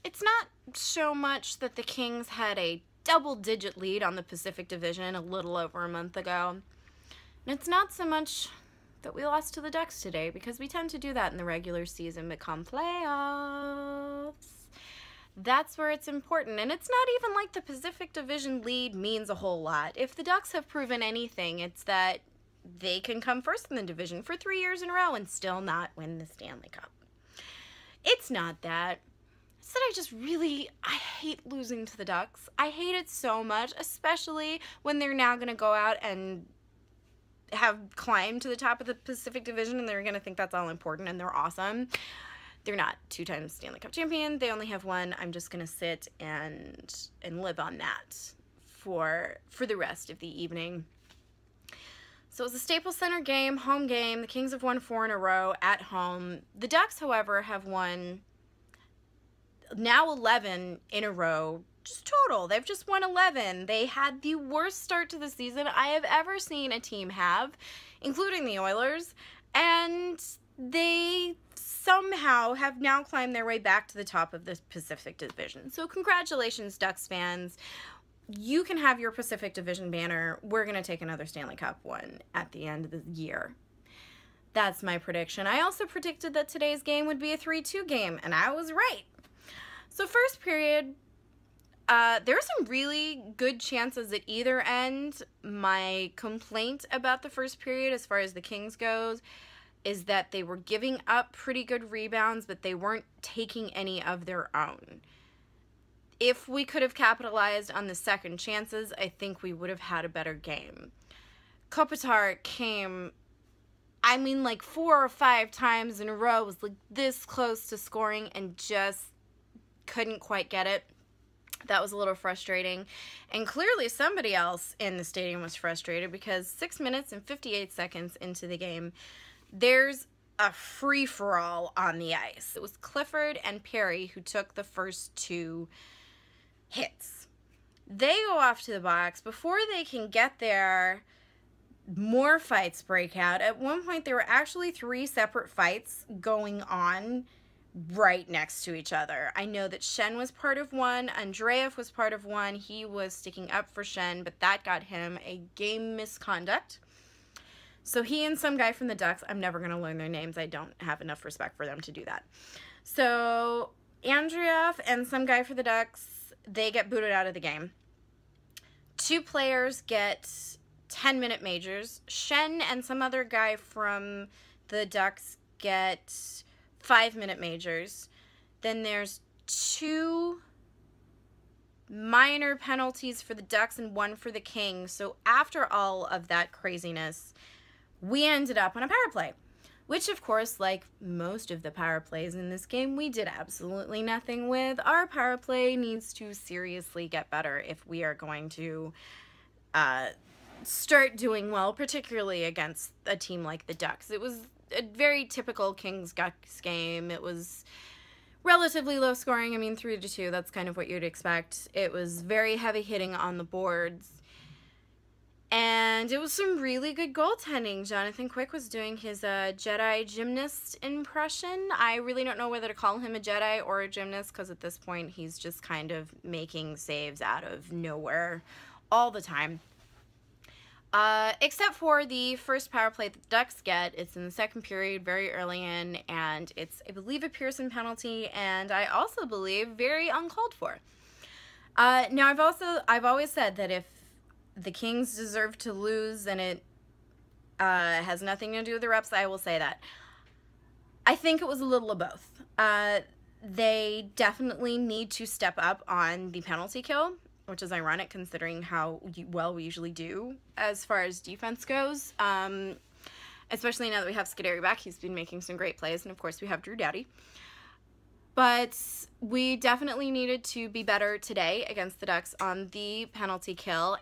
it's not so much that the Kings had a double-digit lead on the Pacific Division a little over a month ago. And it's not so much that we lost to the Ducks today, because we tend to do that in the regular season, but come playoffs, that's where it's important. And it's not even like the Pacific Division lead means a whole lot. If the Ducks have proven anything, it's that they can come first in the division for 3 years in a row and still not win the Stanley Cup. It's not that. It's that I hate losing to the Ducks. I hate it so much, especially when they're now going to go out and have climbed to the top of the Pacific Division, and they're going to think that's all important and they're awesome. They're not 2-time Stanley Cup champion. They only have one. I'm just going to sit and live on that for the rest of the evening. So it was a Staples Center game, home game. The Kings have won 4 in a row at home. The Ducks, however, have won now 11 in a row. Just total. They've just won 11. They had the worst start to the season I have ever seen a team have, including the Oilers, and they somehow have now climbed their way back to the top of the Pacific Division. So congratulations, Ducks fans. You can have your Pacific Division banner. We're going to take another Stanley Cup one at the end of the year. That's my prediction. I also predicted that today's game would be a 3-2 game, and I was right. So first period, there are some really good chances at either end. My complaint about the first period as far as the Kings goes is that they were giving up pretty good rebounds, but they weren't taking any of their own. If we could have capitalized on the second chances, I think we would have had a better game. Kopitar came, I mean, like 4 or 5 times in a row, was like this close to scoring and just couldn't quite get it. That was a little frustrating. And clearly somebody else in the stadium was frustrated, because 6 minutes and 58 seconds into the game, there's a free-for-all on the ice. It was Clifford and Perry who took the first 2 hits. They go off to the box. Before they can get there, more fights break out. At one point, there were actually 3 separate fights going on right next to each other. I know that Schenn was part of one. Andreev was part of one. He was sticking up for Schenn, but that got him a game misconduct. So he and some guy from the Ducks, I'm never going to learn their names. I don't have enough respect for them to do that. So Andreev and some guy for the Ducks, they get booted out of the game. 2 players get 10-minute majors. Schenn and some other guy from the Ducks get 5-minute majors. Then there's 2 minor penalties for the Ducks and 1 for the Kings. So after all of that craziness, we ended up on a power play, which of course, like most of the power plays in this game, we did absolutely nothing with. Our power play needs to seriously get better if we are going to start doing well, particularly against a team like the Ducks. It was a very typical Kings-Ducks game. It was relatively low scoring. I mean, 3-2, that's kind of what you'd expect. It was very heavy hitting on the boards. And it was some really good goaltending. Jonathan Quick was doing his Jedi gymnast impression. I really don't know whether to call him a Jedi or a gymnast, because at this point he's just kind of making saves out of nowhere all the time. Except for the first power play that the Ducks get. It's in the second period, very early in, and it's, I believe, a Pearson penalty, and I also believe very uncalled for. Now, I've always said that if the Kings deserve to lose and it has nothing to do with the reps, I will say that. I think it was a little of both. They definitely need to step up on the penalty kill, which is ironic considering how well we usually do as far as defense goes. Especially now that we have Scuderi back. He's been making some great plays, and of course we have Drew Doughty. But we definitely needed to be better today against the Ducks on the penalty kill.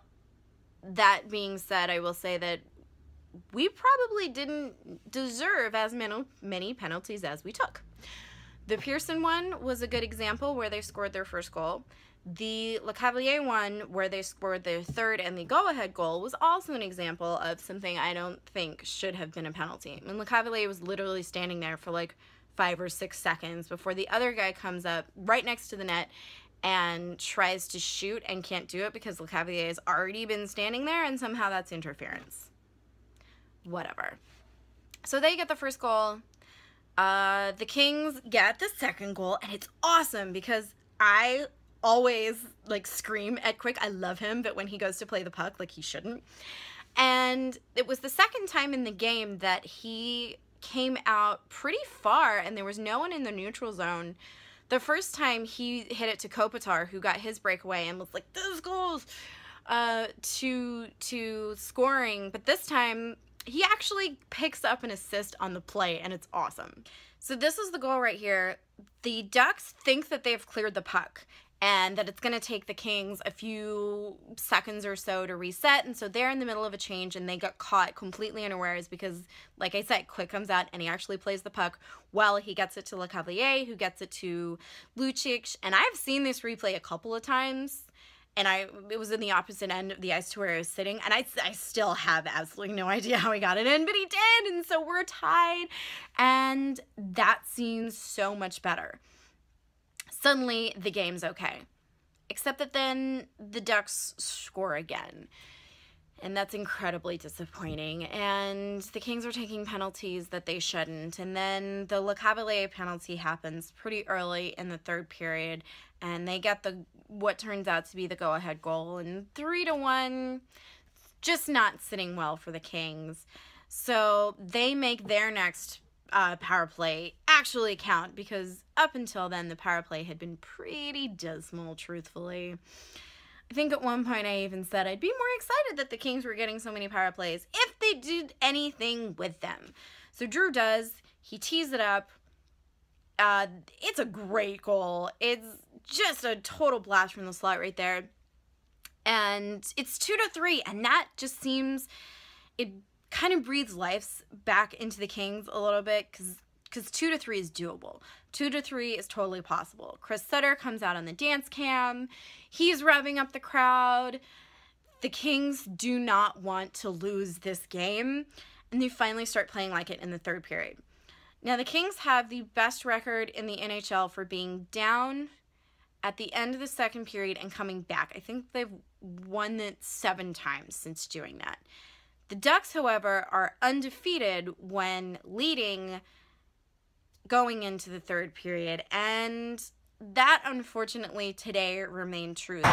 That being said, I will say that we probably didn't deserve as many penalties as we took. The Pearson one was a good example where they scored their first goal. The Lecavalier one, where they scored their third and the go-ahead goal, was also an example of something I don't think should have been a penalty. I mean, Lecavalier was literally standing there for like 5 or 6 seconds before the other guy comes up right next to the net and tries to shoot and can't do it because Lecavalier has already been standing there, and somehow that's interference. Whatever. So they get the first goal. The Kings get the second goal, and it's awesome because I always, like, scream at Quick. I love him, but when he goes to play the puck, like, he shouldn't. And it was the second time in the game that he came out pretty far, and there was no one in the neutral zone. The first time he hit it to Kopitar, who got his breakaway and was like, "This goes to scoring." But this time, he actually picks up an assist on the play, and it's awesome. So this is the goal right here. The Ducks think that they've cleared the puck and that it's going to take the Kings a few seconds or so to reset. And so they're in the middle of a change, and they got caught completely unawares because, like I said, Quick comes out and he actually plays the puck well. He gets it to Lecavalier, who gets it to Lucic. And I've seen this replay a couple of times, and it was in the opposite end of the ice to where I was sitting, and I still have absolutely no idea how he got it in, but he did, and so we're tied, and that seems so much better. Suddenly, the game's okay. Except that then the Ducks score again. And that's incredibly disappointing. And the Kings are taking penalties that they shouldn't. And then the Lecavalier penalty happens pretty early in the third period. And they get what turns out to be the go-ahead goal. And 3-1, just not sitting well for the Kings. So they make their next power play actually count, because up until then the power play had been pretty dismal, truthfully. I think at one point I even said I'd be more excited that the Kings were getting so many power plays if they did anything with them. So Drew does. He tees it up. It's a great goal. It's just a total blast from the slot right there. And it's 2-3, and that just seems, it kind of breathes life back into the Kings a little bit, because 2-3 is doable. 2-3 is totally possible. Chris Sutter comes out on the dance cam. He's revving up the crowd. The Kings do not want to lose this game, and they finally start playing like it in the third period. Now, the Kings have the best record in the NHL for being down at the end of the second period and coming back. I think they've won it 7 times since doing that. The Ducks, however, are undefeated when leading going into the third period, and that, unfortunately, today remained true.